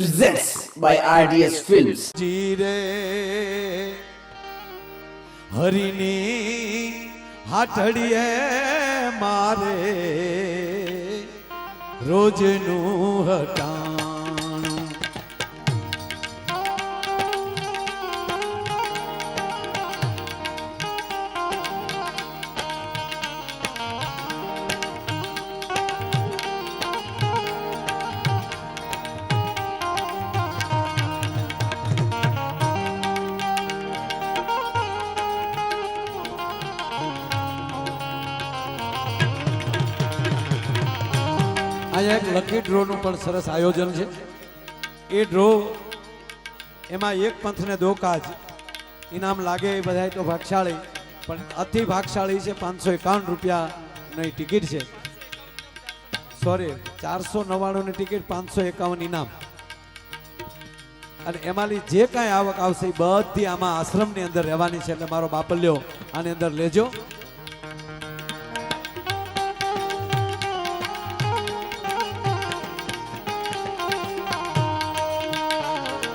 presents by RDS Films. જીરે હરિની હાથડીએ મારે રોજનું હટાણું અહીંયા એક લકી ડ્રોનું પણ સરસ આયોજન છે. એ ડ્રો એમાં એક પંથને દો કાજ ઇનામ લાગે એ બધા તો ભાગશાળી, પણ અતિ ભાગશાળી છે. 551 રૂપિયાની ટિકિટ છે, સોરી 499ની ટિકિટ, 551 ઇનામ. અને એમાંની જે કાંઈ આવક આવશે એ બધી આમાં આશ્રમની અંદર રહેવાની છે. એટલે મારો બાપલ્યો આની અંદર લેજો.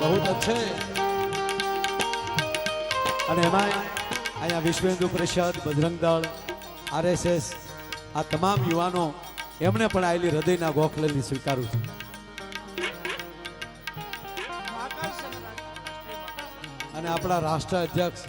બહુ અચ્છે. અને એમાં અહીંયા વિશ્વ હિન્દુ પરિષદ, બજરંગ દળ, RSS આ તમામ યુવાનો એમણે પણ આવેલી હૃદયના ગોખલેલી સ્વીકારું છું. અને આપણા રાષ્ટ્ર અધ્યક્ષ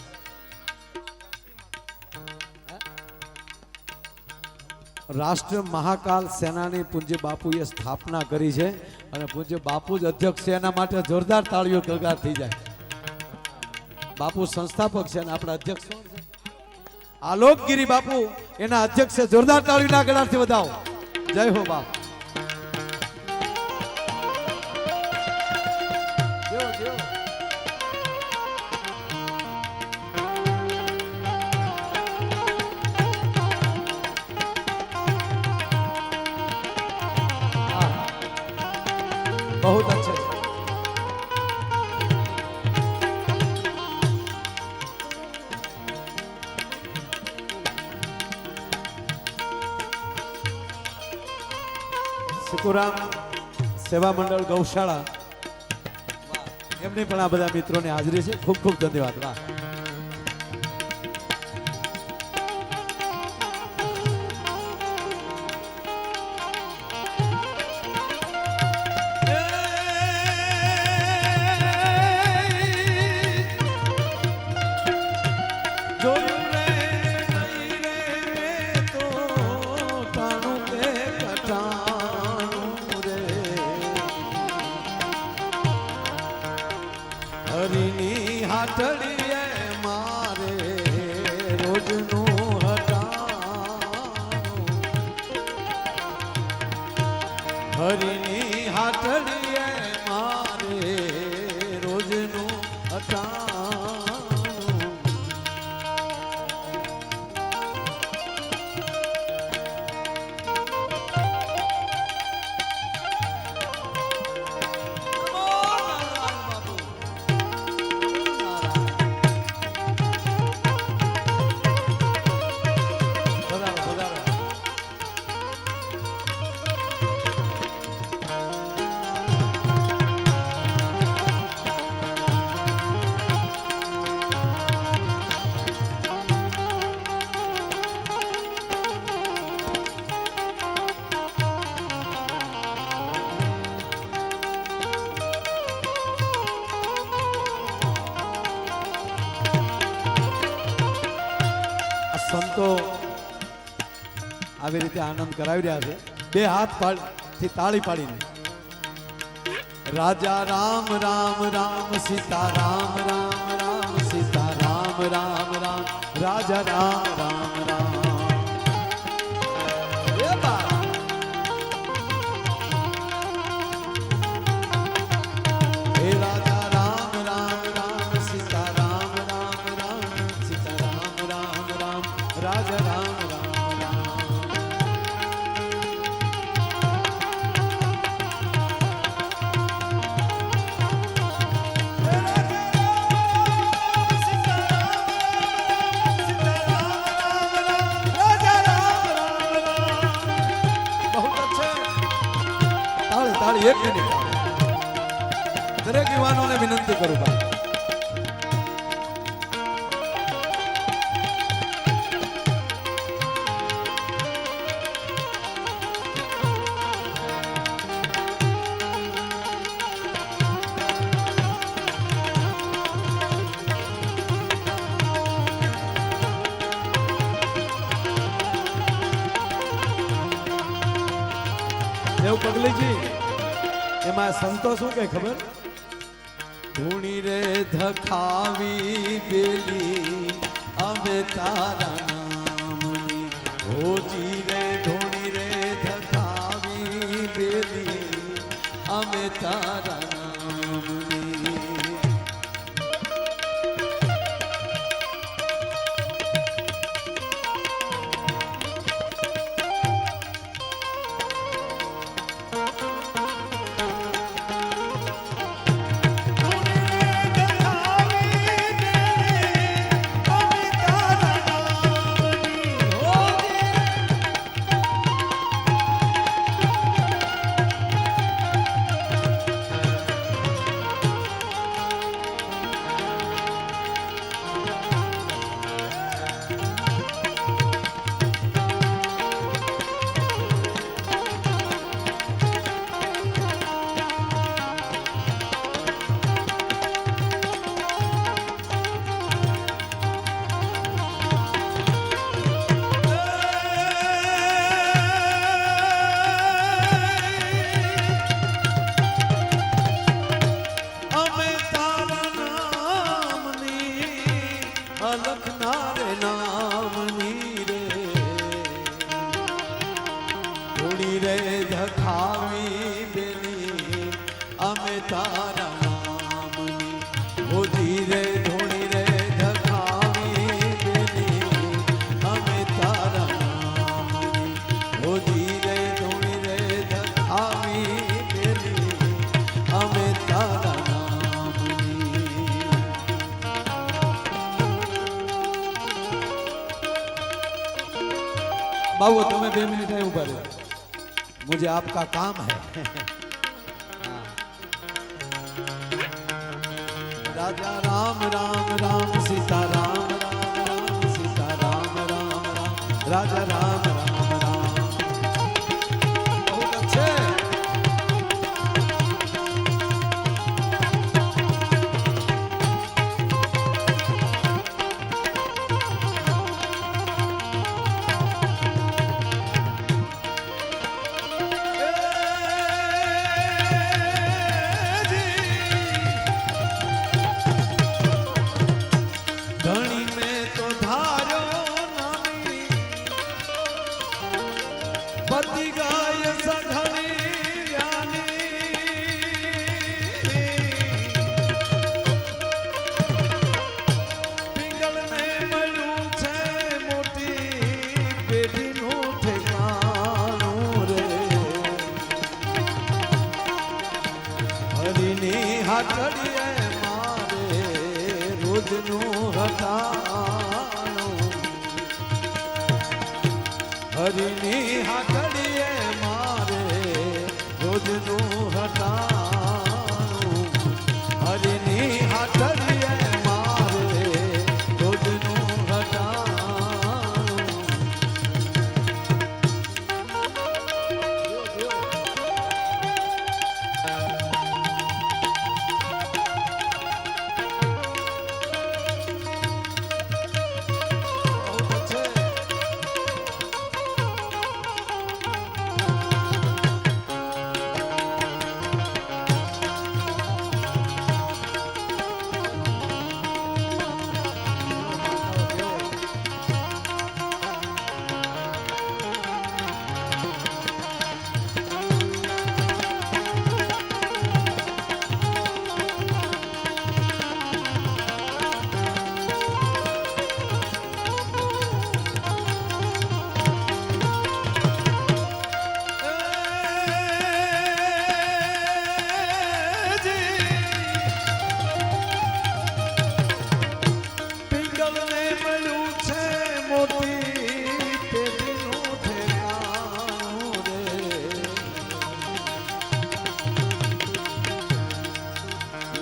રાષ્ટ્ર મહાકાલ સેનાની પૂજ્ય બાપુએ સ્થાપના કરી છે. અને પૂજ્ય બાપુ જ અધ્યક્ષ છે, એના માટે જોરદાર તાળીઓ ગળગાર થઈ જાય. બાપુ સંસ્થાપક છે અને આપણા અધ્યક્ષ કોણ છે? આલોકગીરી બાપુ એના અધ્યક્ષ છે. જોરદાર તાળીઓના ગળાથી વધાવો. જય હો બાપ. बहुत अच्छे. સિકુરામ સેવા મંડળ ગૌશાળા એમની પણ આ બધા મિત્રોની હાજરી છે. ખૂબ ખૂબ ધન્યવાદ. વાહ. હરિની હાથડીએ મારે રોજનું હટાણું. હરિની હાથડીએ મારે રોજનું હટાણું. સંતો આવી રીતે આનંદ કરાવી રહ્યા છે. બે હાથ થી તાળી પાડીને રાજા રામ રામ રામ સીતા રામ રામ રામ સીતા રામ રામ રામ રાજા રામ રામ રામ. હે રાજા રામ રામ રામ સીતા રામ રામ રામ સીતા રામ રામ રામ રાજા રામ રામ રામ. એક મિનિટ દરેક યુવાનોને વિનંતી કરું ભાઈ. દેવ પગલીજી એમાં સંતો શું કે ખબર? ધૂણી રે ધખાવી બેલી અમે તારા નામની, હોજી રે ધૂણી રે ધખાવી બેલી અમે તારા નામની. લખનારે નામની રે ધૂણી રે ધખાવી બેલી અમે તારા નામની, હોજી રે ધૂણી રે ધખાવી બેલી અમે તારા નામની, હોજી રે ધૂણી રે ધખાવી બેલી અમે તારા નામની. बाबू तुम्हें 2 मिनट है ऊपर, मुझे आपका काम है. राजा राम राम राम सीता राम राम राम सीता राम राम राम राजा राम राम राम. बहुत अच्छे. धनी में तो धारो नामी पति गाय सघनी यानी, पिंगल में मलू छे मोटी बेटी नो ठेकानो रे, हरिनी हाथड़िए मारे रोजनो हटानो, हरिनी हाथड़िए मारे रोजनो हटानो, हरिनी हाथड़िए मारे रोजनो हटानो.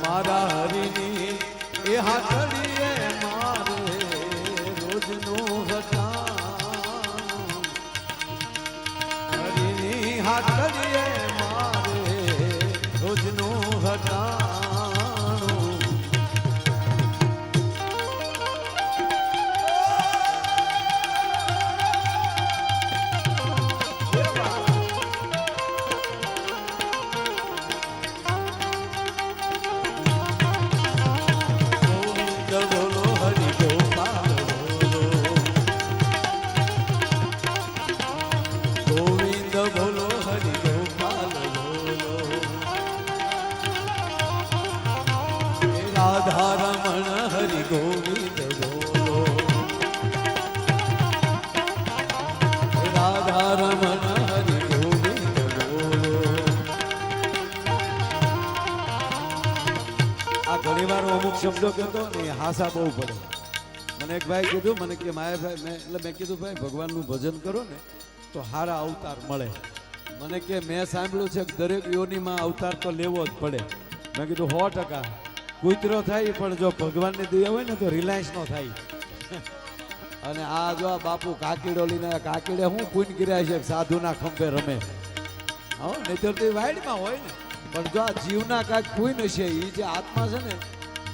મારા હરિની એ હાથડીએ મારે રોજનું ઘટાણું હરિની હાથડીએ મારે રોજનું ઘટાણું રાધા રમણ હરિ ગોવિંદ બોલો રાધા રમણ હરિ ગોવિંદ બોલો આ ઘણી વાર અમુક શબ્દો કહેતો ને હાસા બહુ પડે મને એક ભાઈ કીધું મને કે માયાભાઈ મેં કીધું ભાઈ ભગવાનનું ભજન કરો ને તો હારા અવતાર મળે મને કે મેં સાંભળ્યું છે કે દરેક યોનિમાં અવતાર તો લેવો જ પડે મેં કીધું 100% કૂતરો થાય પણ જો ભગવાનની દયા હોય ને તો રિલાયન્સ નો થાય અને આ જો આ બાપુ કાકીડો લઈને કાકીડે હું પૂન કર્યા છે સાધુના ખંભે રમે હો નહીતર તો વાઈડમાં હોય ને પણ જો આ જીવના કાંઈક પૂન હશે એ જે આત્મા છે ને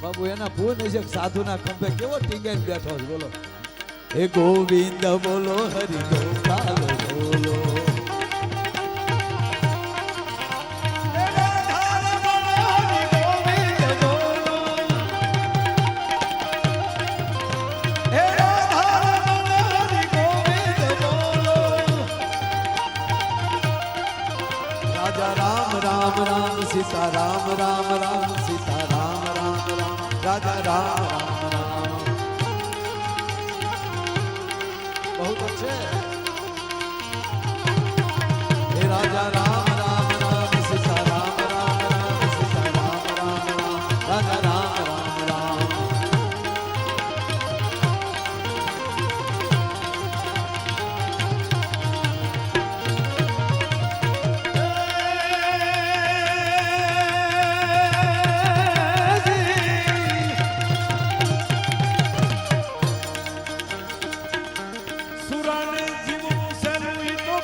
બાપુ એના પૂન હશે સાધુના ખંભે કેવો ટીંગાઈને બેઠો છે બોલો હે ગોવિંદ બોલો હરિ ગોપાલ બોલો રામ રામ રામ સીતા રામ રામ રામ સીતા રામ રામ રામ રાજા રામ રામ રામ બહુ अच्छे हे राजा राम राम राम सीता राम राम राम सीता राम राम राम राजा राम राम राम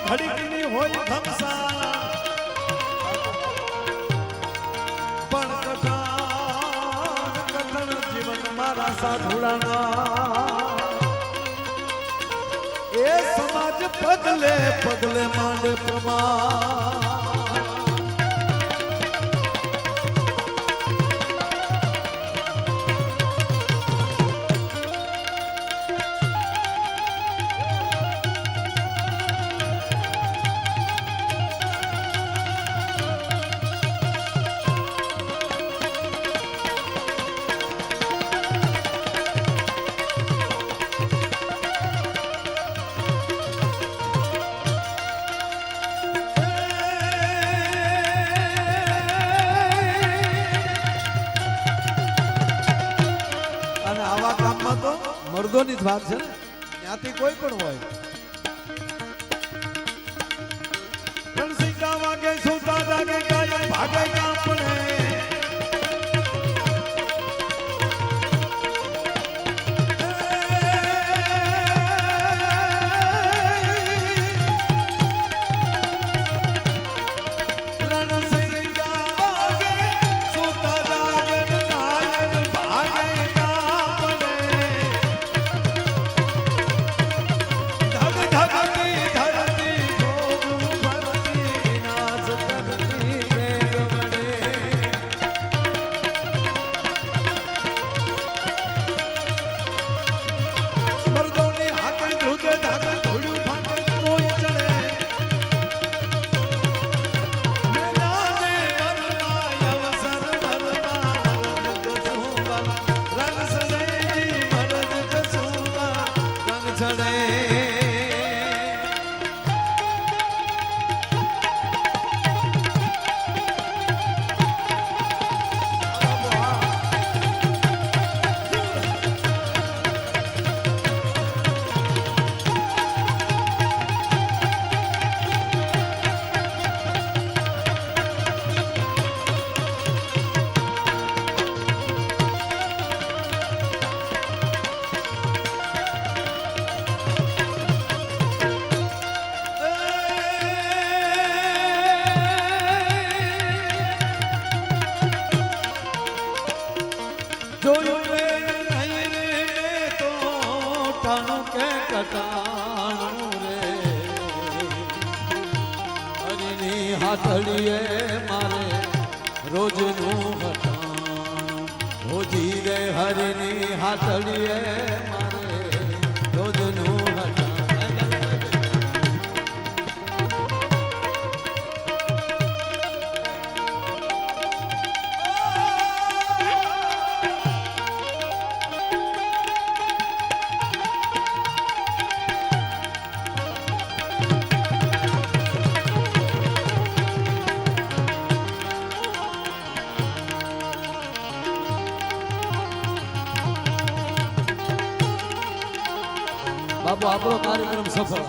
ઘડીકની હોય ધમસા પણ કથન જીવન મારા સાધુડાના એ સમાજ પગલે પગલે માંડે પ્રમાણ મર્દોની જ વાત છે ને ત્યાંથી કોઈ પણ હોય રણસીકા વાગે સુતા જાગે કાય ભાગે કાપણે ધરતી ધરતી ટટાણું રે હરિની હાથડીએ મારે રોજનું હટાણું હોજી રે હરિની હાથડીએ મારે રોજનું હટાણું બાપુ આપણો કાર્યક્રમ સફળ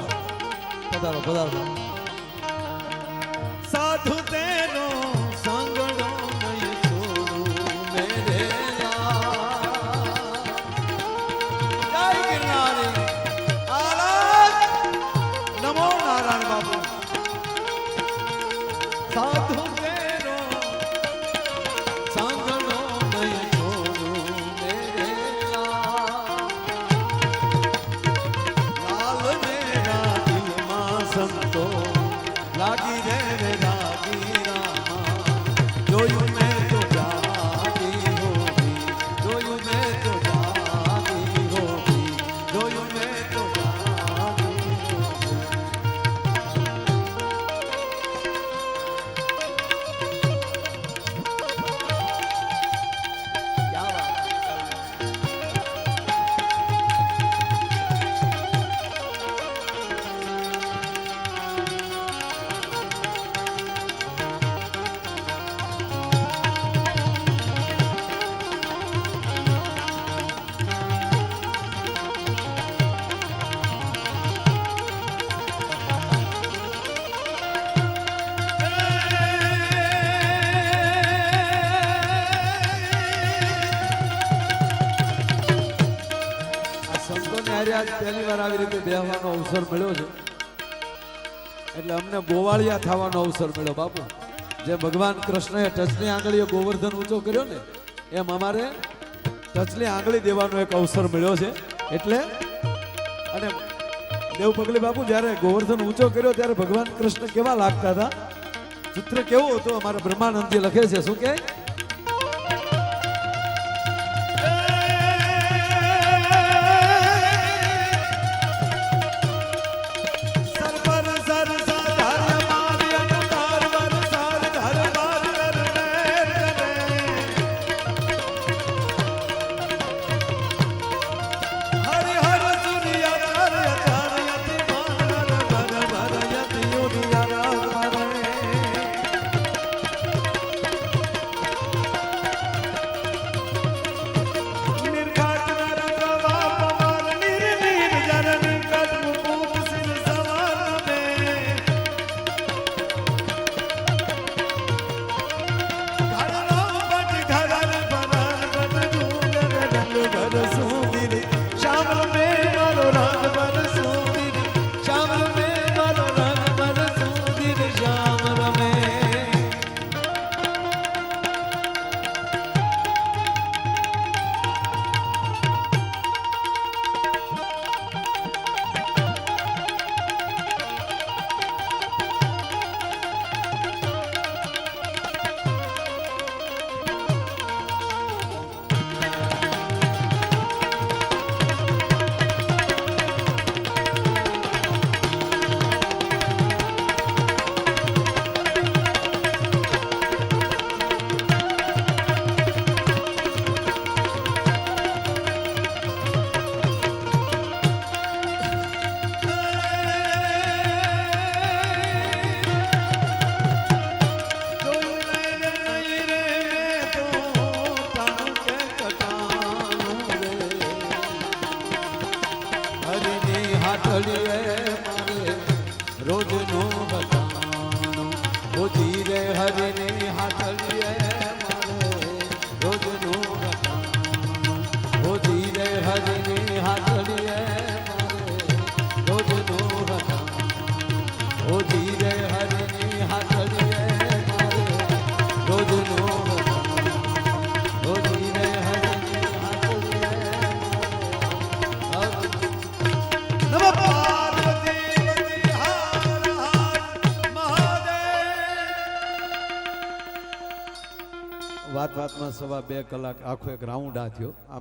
પધારો પધારો સાધુ તેનો સંગડો નહીં છોડું મેરે જય ગિરનારી આનંદ નમો નારાયણ બાપુ સાધુ તેનો સંગડો નહીં છોડું મેરે લાલ મેરા દિલમાં સંતો લાગી રે લાગી રામા જોયું મેં તો જાગી હોગી જોયું મેં તો જાગી હોગી જોયું મેં તો જાગી હોગી ક્યા વાત સંતોને હારે આજ પહેલી વાર આવી રીતે બેહવાનો અવસર મળ્યો છે એટલે અમને ગોવાળિયા થવાનો અવસર મળ્યો બાપુ જે ભગવાન કૃષ્ણએ ટચની આંગળીએ ગોવર્ધન ઊંચો કર્યો ને એમ અમારે ટચની આંગળી દેવાનો એક અવસર મળ્યો છે એટલે અને દેવ પગલી બાપુ જ્યારે ગોવર્ધન ઊંચો કર્યો ત્યારે ભગવાન કૃષ્ણ કેવા લાગતા હતા ચિત્ર કેવું હતું અમારે બ્રહ્માનંદજી લખે છે શું કે સરબર સર સાધાર મારી અવતાર વર સાર ધર બાર કર મેર કરે હરિ હર સૂર્ય કર યતર યતિ માનર ભર ભર યતિ યુધિ હર હરે વાત વાતમાં 2.5 કલાક આખો એક રાઉન્ડ આ થયો. આમ